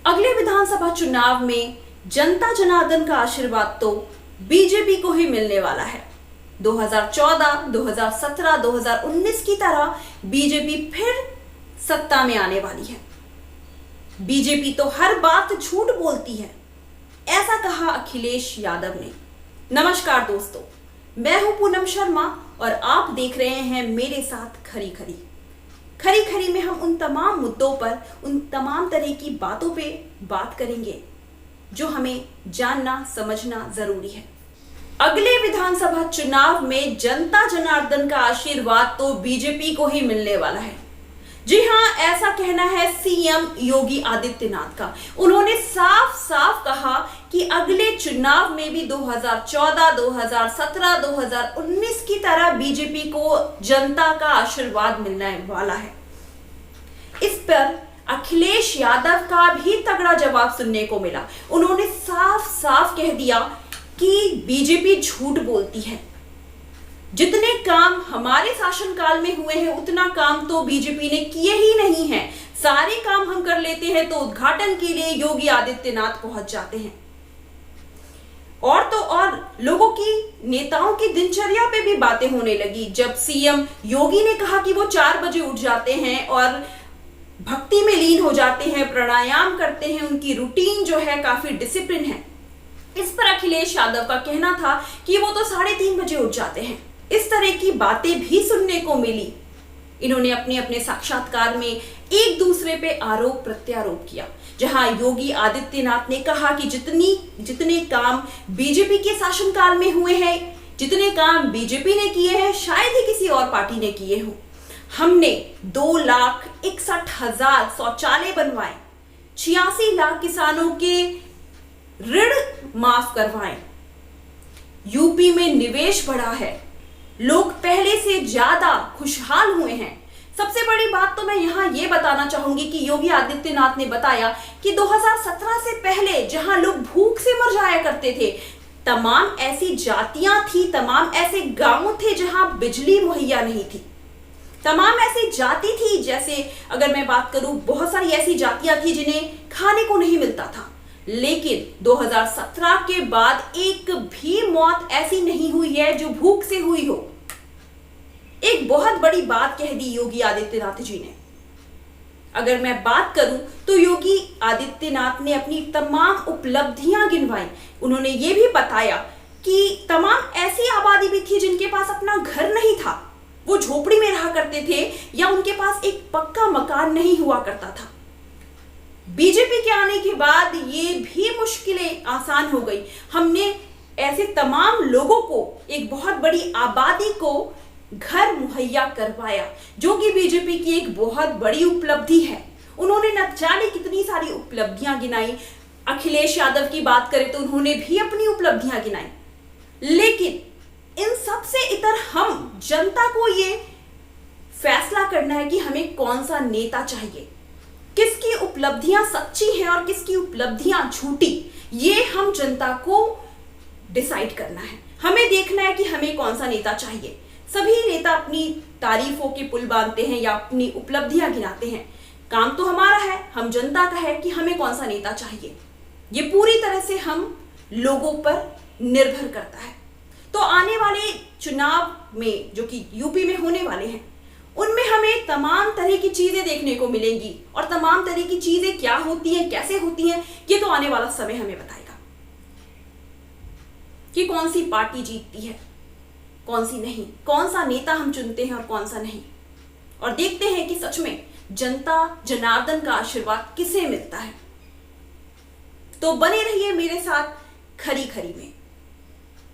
अगले विधानसभा चुनाव में जनता जनार्दन का आशीर्वाद तो बीजेपी को ही मिलने वाला है। 2014, 2017, 2019 की तरह बीजेपी फिर सत्ता में आने वाली है। बीजेपी तो हर बात झूठ बोलती है, ऐसा कहा अखिलेश यादव ने। नमस्कार दोस्तों, मैं हूं पूनम शर्मा और आप देख रहे हैं मेरे साथ खरी खरी। खरी खरी में हम उन तमाम मुद्दों पर, उन तमाम तरह की बातों पे बात करेंगे जो हमें जानना समझना जरूरी है। अगले विधानसभा चुनाव में जनता जनार्दन का आशीर्वाद तो बीजेपी को ही मिलने वाला है। जी हां, ऐसा कहना है सीएम योगी आदित्यनाथ का। उन्होंने साफ साफ कहा कि अगले चुनाव में भी 2014, 2017, 2019 की तरह बीजेपी को जनता का आशीर्वाद मिलने वाला है। इस पर अखिलेश यादव का भी तगड़ा जवाब सुनने को मिला। उन्होंने साफ साफ कह दिया कि बीजेपी झूठ बोलती है। जितने काम हमारे शासनकाल में हुए हैं उतना काम तो बीजेपी ने किए ही नहीं है। सारे काम हम कर लेते हैं तो उद्घाटन के लिए योगी आदित्यनाथ पहुंच जाते हैं। और तो और लोगों की, नेताओं की दिनचर्या पे भी बातें होने लगी। जब सीएम योगी ने कहा कि वो 4 बजे उठ जाते हैं और भक्ति में लीन हो जाते हैं, प्राणायाम करते हैं, उनकी रूटीन जो है काफी डिसिप्लिन है। इस पर अखिलेश यादव का कहना था कि वो तो 3:30 बजे उठ जाते हैं। इस तरह की बातें भी सुनने को मिली। इन्होंने अपने अपने साक्षात्कार में एक दूसरे पे आरोप प्रत्यारोप किया। जहां योगी आदित्यनाथ ने कहा कि जितने काम बीजेपी के शासनकाल में हुए हैं, जितने काम बीजेपी ने किए हैं, शायद ही किसी और पार्टी ने किए हों। हमने 2,61,000 शौचालय बनवाए, 86 लाख किसानों के ऋण माफ करवाए, यूपी में निवेश बढ़ा है, लोग पहले से ज्यादा खुशहाल हुए हैं। सबसे बड़ी बात तो मैं यहां यह बताना चाहूंगी कि योगी आदित्यनाथ ने बताया कि 2017 से पहले जहां लोग भूख से मर जाया करते थे, तमाम ऐसी जातियां थी, तमाम ऐसे गांव थे जहां बिजली मुहैया नहीं थी, तमाम ऐसी जाति थी, जैसे अगर मैं बात करूं, बहुत सारी ऐसी जातियां थी जिन्हें खाने को नहीं मिलता था। लेकिन 2017 के बाद एक भी मौत ऐसी नहीं हुई है जो भूख से हुई हो। एक बहुत बड़ी बात कह दी योगी आदित्यनाथ जी ने। अगर मैं बात करूं तो योगी आदित्यनाथ ने अपनी तमाम उपलब्धियां गिनवाई। उन्होंने ये भी बताया कि तमाम ऐसी आबादी भी थी जिनके पास अपना घर नहीं था, वो झोपड़ी में रहा करते थे या उनके पास एक पक्का मकान नहीं हुआ करता था। बीजेपी के आने के बाद ये भी मुश्किलें आसान हो गई। हमने ऐसे तमाम लोगों को, एक बहुत बड़ी आबादी को घर मुहैया करवाया, जो कि बीजेपी की एक बहुत बड़ी उपलब्धि है। उन्होंने न जाने कितनी सारी उपलब्धियां गिनाई। अखिलेश यादव की बात करें तो उन्होंने भी अपनी उपलब्धियां गिनाई। लेकिन इन सब से इतर हम जनता को ये फैसला करना है कि हमें कौन सा नेता चाहिए, किसकी उपलब्धियां सच्ची हैं और किसकी उपलब्धियां झूठी, ये हम जनता को डिसाइड करना है। हमें देखना है कि हमें कौन सा नेता चाहिए। सभी नेता अपनी तारीफों के पुल बांधते हैं या अपनी उपलब्धियां गिनाते हैं। काम तो हमारा है, हम जनता का है कि हमें कौन सा नेता चाहिए। ये पूरी तरह से हम लोगों पर निर्भर करता है। तो आने वाले चुनाव में, जो कि यूपी में होने वाले हैं, उनमें हमें तमाम तरह की चीजें देखने को मिलेंगी। और तमाम तरह की चीजें क्या होती हैं, कैसे होती हैं, ये तो आने वाला समय हमें बताएगा कि कौन सी पार्टी जीतती है, कौन सी नहीं, कौन सा नेता हम चुनते हैं और कौन सा नहीं। और देखते हैं कि सच में जनता जनार्दन का आशीर्वाद किसे मिलता है। तो बने रहिए मेरे साथ खरी खरी में।